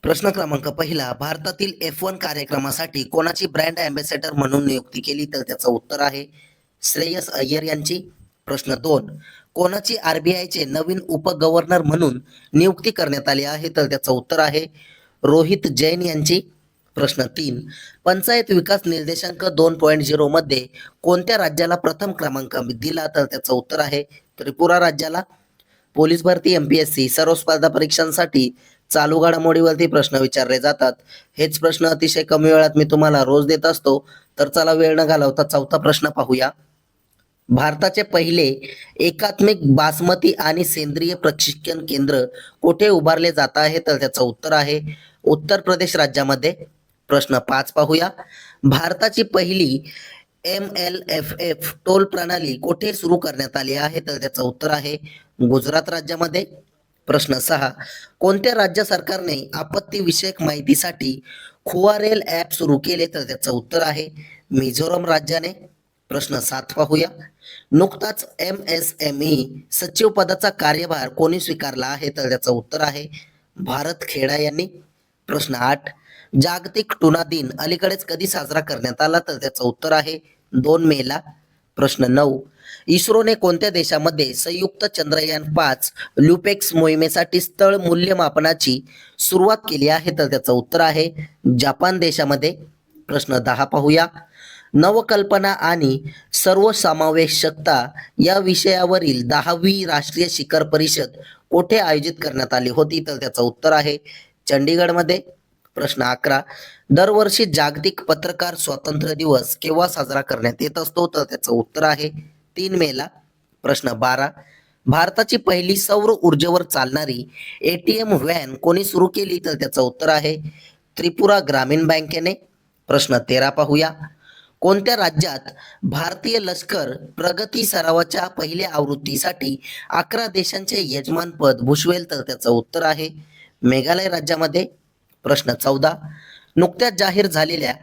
प्रश्न क्रमांक पहिला, भारतातील F1 कार्यक्रमासाठी कोणाची ब्रँड अँबॅसेडर म्हणून नियुक्ती केली? तर त्याचं उत्तर आहे श्रेयस अय्यर यांची. प्रश्न 2, कोणाची आरबीआयचे नवीन उपगव्हर्नर म्हणून नियुक्ती करण्यात आली आहे? तर त्याचं उत्तर आहे रोहित जैन यांची. प्रश्न 3, पंचायत विकास निर्देशांक 2.0 मध्ये कोणत्या राज्याला प्रथम क्रमांक दिला? तर त्याचं उत्तर आहे त्रिपुरा राज्याला. पोलीस भरती, एमपीएससी सर्व स्पर्धा परीक्षांसाठी चालू घडामोडीवरती प्रश्न विचारले जातात. हेच प्रश्न अतिशय कमी वेळात मी तुम्हाला रोज देत असतो. तर चला वेळ न घालवता चौथा प्रश्न पाहूया. भारताचे पहिले एकात्मिक बासमती आणि सेंद्रिय प्रशिक्षण केंद्र कोठे उभारले जात आहे? तर त्याचं उत्तर आहे उत्तर प्रदेश राज्यामध्ये. प्रश्न 5 पाहूया. भारताची पहिली MLFF टोल प्रणाली कोठे सुरू करण्यात आली आहे? तर त्याचं उत्तर आहे गुजरात राज्यामध्ये. प्रश्न 6, कोणत्या राज्य सरकारने आपत्ती विषयक माहितीसाठी खुआरेल ॲप सुरू केले? तर त्याचं उत्तर आहे मिझोरम राज्याने. प्रश्न 7 पाहूया. नुकताच MSME सचिव पदाचा कार्यभार कोणी स्वीकारला आहे? तर त्याचं उत्तर आहे भारत खेडा यांनी. प्रश्न 8, जागतिक टुना दिन अलीकडेच कधी साजरा करण्यात आला? तर त्याचं उत्तर आहे 2 मेला. प्रश्न 9, इस्रोने कोणत्या देशामध्ये संयुक्त चंद्रयान-5 ल्युपेक्स मोहिमेसाठी स्थळ मूल्यमापनाची सुरुवात केली आहे? तर त्याचं उत्तर आहे जपान देशामध्ये. प्रश्न 10 पाहूया. नवकल्पना आणि सर्वसमावेशकता या विषयावरील 10वी राष्ट्रीय शिखर परिषद कोठे आयोजित करण्यात आली होती? तर त्याचं उत्तर आहे चंडीगडमध्ये. प्रश्न 11, दरवर्षी जागतिक पत्रकार स्वातंत्र्य दिवस केव्हा साजरा करण्यात येत असतो? तर त्याचं उत्तर आहे 3 मेला. प्रश्न 12, भारताची पहिली सौर ऊर्जेवर चालणारी ATM व्हॅन कोणी सुरू केली? तर त्याचं उत्तर आहे त्रिपुरा ग्रामीण बँकेने. प्रश्न 13 पाहूया. कोणत्या राज्यात भारतीय लष्कर प्रगती सरावाच्या पहिल्या आवृत्तीसाठी 11 देशांचे यजमानपद भूषवेल? तर त्याचं उत्तर आहे मेघालय राज्यामध्ये. प्रश्न 14, नुकत्याच जाहीर झालेल्या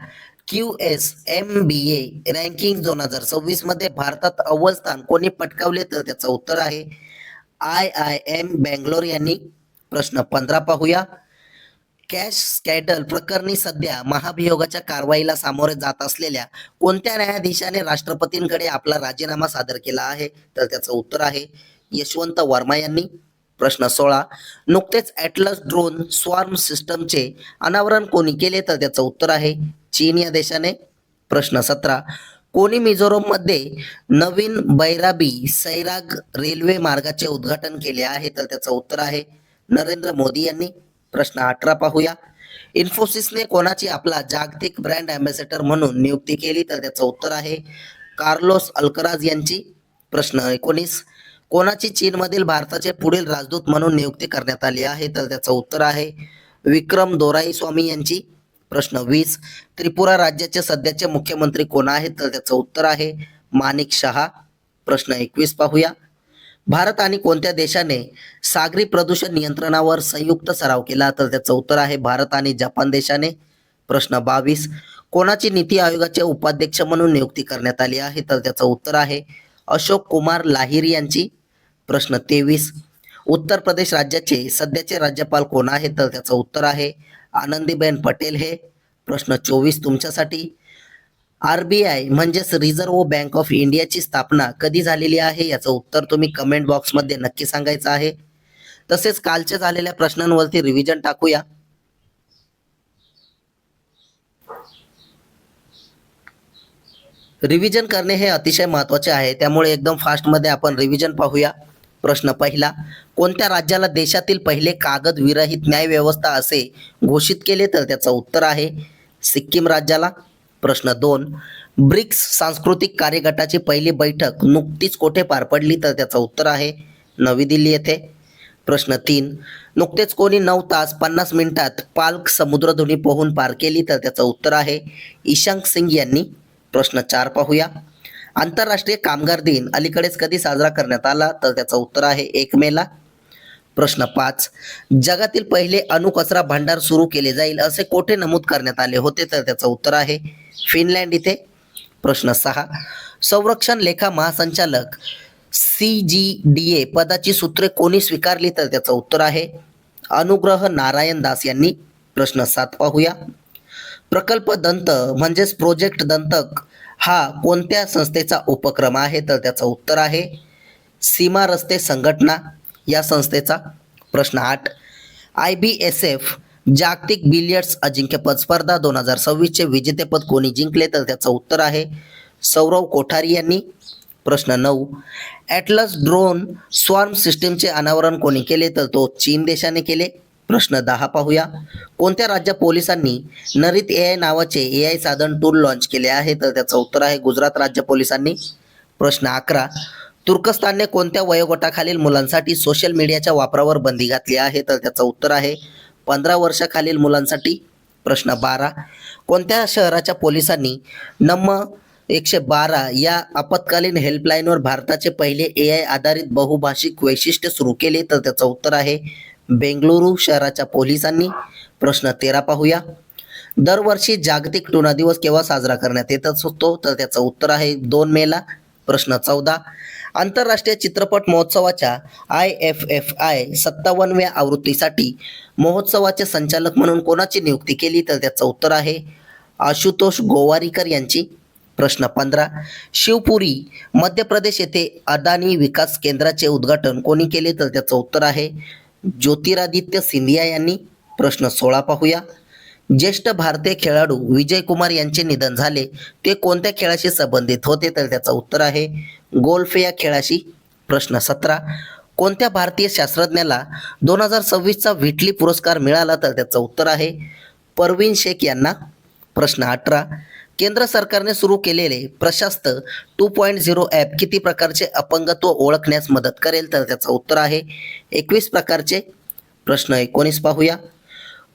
QSMBA रँकिंग 2026 मध्ये भारतात अव्वल स्थान कोणी पटकावले? तर त्याचं उत्तर आहे IIM बेंगलोर यांनी. प्रश्न 15 पाहूया. कॅश स्कॅडल प्रकरणी सध्या महाभियोगाच्या कारवाईला सामोरे जात असलेल्या कोणत्या न्यायाधीशाने राष्ट्रपतींकडे आपला राजीनामा सादर केला आहे? तर त्याचं उत्तर आहे यशवंत वर्मा यांनी. प्रश्न 16, नुकतेच ॲटलस ड्रोन स्वार्म सिस्टमचे अनावरण कोणी केले? तर त्याचं उत्तर आहे चीन या देशाने. प्रश्न 17, कोणी मिझोरममध्ये नवीन बैराबी सैराग रेल्वे मार्गाचे उद्घाटन केले आहे? तर त्याचं उत्तर आहे नरेंद्र मोदी यांनी. प्रश्न 18 पाहूया. इन्फोसिसने कोणाची आपला जागतिक ब्रँड अँबॅसेडर म्हणून नियुक्ती केली? तर त्याचं उत्तर आहे कार्लोस अल्कराज यांची. प्रश्न 19, कोणाची चीनमधील भारताचे पुढील राजदूत म्हणून नियुक्ती करण्यात आली आहे? तर त्याचं उत्तर आहे विक्रम दोराईस्वामी यांची. प्रश्न 20, त्रिपुरा राज्याचे सध्याचे मुख्यमंत्री कोण आहेत? तर त्याचं उत्तर आहे माणिक शहा. प्रश्न 21 पाहूया. भारत आणि कोणत्या देशाने सागरी प्रदूषण नियंत्रणावर संयुक्त सराव केला? तर त्याचं उत्तर आहे भारत आणि जपान देशाने. प्रश्न 22, कोणाची नीती आयोगाचे उपाध्यक्ष म्हणून नियुक्ती करण्यात आली आहे? तर त्याचं उत्तर आहे अशोक कुमार लाहिरी यांची. प्रश्न 23, उत्तर प्रदेश राज्याचे सध्याचे राज्यपाल कोण आहेत? तर त्याचं उत्तर आहे आनंदीबेन पटेल हे. प्रश्न 24 तुमच्यासाठी. RBI म्हणजेच रिझर्व्ह बँक ऑफ इंडियाची स्थापना कधी झालेली आहे? याचं उत्तर तुम्ही कमेंट बॉक्समध्ये नक्की सांगायचं आहे. तसेच कालच्या झालेल्या प्रश्नांवरती रिव्हिजन टाकूया. रिव्हिजन करणे हे अतिशय महत्त्वाचे आहे, त्यामुळे एकदम फास्टमध्ये आपण रिव्हिजन पाहूया. प्रश्न पहिला, कोणत्या राज्याला देशातील पहिले कागद विरहित न्याय व्यवस्था असे घोषित केले? तर त्याचं उत्तर आहे सिक्कीम राज्याला. प्रश्न 2, ब्रिक्स सांस्कृतिक कार्यगटाची पहिली बैठक नुकतीच कोठे पार पडली? तर त्याचं उत्तर आहे नवी दिल्ली येथे. प्रश्न 3, नुकतेच कोणी 9 तास 50 मिनिटात पाल्क समुद्रधुनी पोहून पार केली? तर त्याचं उत्तर आहे ईशांक सिंग यांनी. प्रश्न 4 पाहूया. आंतरराष्ट्रीय कामगार दिन अलीकडेच कधी साजरा करण्यात आला? तर त्याचं उत्तर आहे 1 मेला. प्रश्न 5, जगातील पहिले अणुकचरा भांडार सुरू केले जाईल असे कोठे नमूद करण्यात आले होते? तर त्याचं उत्तर आहे फिनलँड इथे. प्रश्न 6, संरक्षण लेखा महासंचालक CGDA पदाची सूत्रे कोणी स्वीकारली? तर त्याचं उत्तर आहे अनुग्रह नारायण दास यांनी. प्रश्न 7 पाहूया. प्रकल्प दंत म्हणजेच प्रोजेक्ट दंतक हा कोणत्या संस्थेचा उपक्रम आहे? तर त्याचं उत्तर आहे सीमा रस्ते संघटना या संस्थेचा. प्रश्न 8. IBSF जागतिक बिलियर्ड्स अजिंक्यपद स्पर्धा 2026चे विजेतेपद कोणी जिंकले? तर त्याचं उत्तर आहे सौरव कोठारी यांनी. प्रश्न 9. ॲटलस ड्रोन स्वार्म सिस्टीमचे अनावरण कोणी केले? तर तो चीन देशाने केले. प्रश्न 10 पाहूया. कोणत्या राज्य पोलिसांनी नरीत AI नावाचे AI साधन टूल लॉन्च केले आहे? तर त्याचं उत्तर आहे गुजरात राज्य पोलिसांनी. प्रश्न 11. तुर्कस्तानने कोणत्या वयोगटाखालील मुलांसाठी सोशल मीडियाच्या वापरावर बंदी घातली आहे? तर त्याचं उत्तर आहे 15 वर्षाखालील मुलांसाठी. प्रश्न 12. कोणत्या शहराच्या पोलिसांनी नम्र 112 या आपत्कालीन हेल्पलाईनवर भारताचे पहिले AI आधारित बहुभाषिक वैशिष्ट्य सुरू केले? तर त्याचं उत्तर आहे बेंगळुरू शहराच्या पोलिसांनी. प्रश्न 13 पाहूया. दरवर्षी जागतिक टुना दिवस केव्हा साजरा करण्यात येत असतो? तर त्याचं उत्तर आहे 2 मेला. प्रश्न 14. आंतरराष्ट्रीय चित्रपट महोत्सवाच्या IFFI 57व्या आवृत्तीसाठी महोत्सवाचे संचालक म्हणून कोणाची नियुक्ती केली? तर त्याचं उत्तर आहे आशुतोष गोवारीकर यांची. प्रश्न 15. शिवपुरी मध्य प्रदेश येथे अदानी विकास केंद्राचे उद्घाटन कोणी केले? तर त्याचं उत्तर आहे ज्योतिरादित्य सिंधिया यांनी. प्रश्न 16 पाहूया. ज्येष्ठ भारतीय खेळाडू विजय कुमार यांचे निधन झाले, ते कोणत्या खेळाशी संबंधित होते? तर त्याचं उत्तर आहे गोल्फ या खेळाशी. प्रश्न 17. कोणत्या भारतीय शास्त्रज्ञाला 2026चा व्हिटली पुरस्कार मिळाला? तर त्याचं उत्तर आहे परवीन शेख यांना. प्रश्न 18. केंद्र सरकारने सुरू केलेले प्रशस्त 2.0 ॲप किती प्रकारचे अपंगत्व ओळखण्यास मदत करेल? तर त्याचं उत्तर आहे 21 प्रकारचे. प्रश्न 19 पाहूया.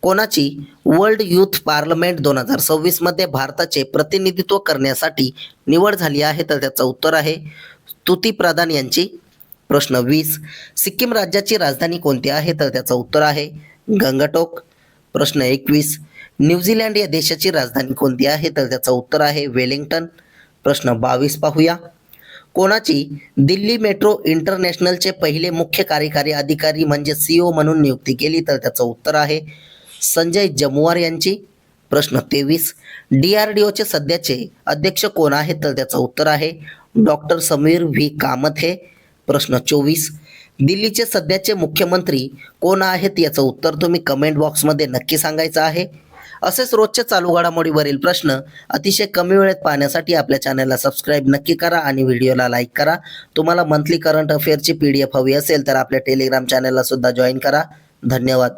कोणाची वर्ल्ड यूथ पार्लमेंट 2026 मध्ये भारताचे प्रतिनिधित्व करण्यासाठी निवड झाली आहे? तर त्याचं उत्तर आहे स्तुती प्रधान यांची. प्रश्न 20. सिक्कीम राज्याची राजधानी कोणती आहे? तर त्याचं उत्तर आहे गंगटोक. प्रश्न 21. न्यूझीलंड या देशाची राजधानी कोणती आहे? तर त्याचं उत्तर आहे वेलिंग्टन. प्रश्न 22 पाहूया. कोणाची दिल्ली मेट्रो इंटरनॅशनलचे पहिले मुख्य कार्यकारी अधिकारी म्हणजे CEO म्हणून नियुक्ती केली? तर त्याचं उत्तर आहे संजय जमुवार यांची. प्रश्न 23. DRDOचे सध्याचे अध्यक्ष कोण आहेत? तर त्याचं उत्तर आहे डॉक्टर समीर व्ही कामत हे. प्रश्न 24. दिल्लीचे सध्याचे मुख्यमंत्री कोण आहेत? याचं उत्तर तुम्ही कमेंट बॉक्समध्ये नक्की सांगायचं आहे. असेच रोजच्या चालू घडामोडीवरील प्रश्न अतिशय कमी वेळेत पाहण्यासाठी आपल्या चॅनलला सबस्क्राईब नक्की करा आणि व्हिडिओला लाईक करा. तुम्हाला मंथली करंट अफेअरची PDF हवी असेल तर आपल्या टेलिग्राम चॅनलला सुद्धा जॉईन करा. धन्यवाद.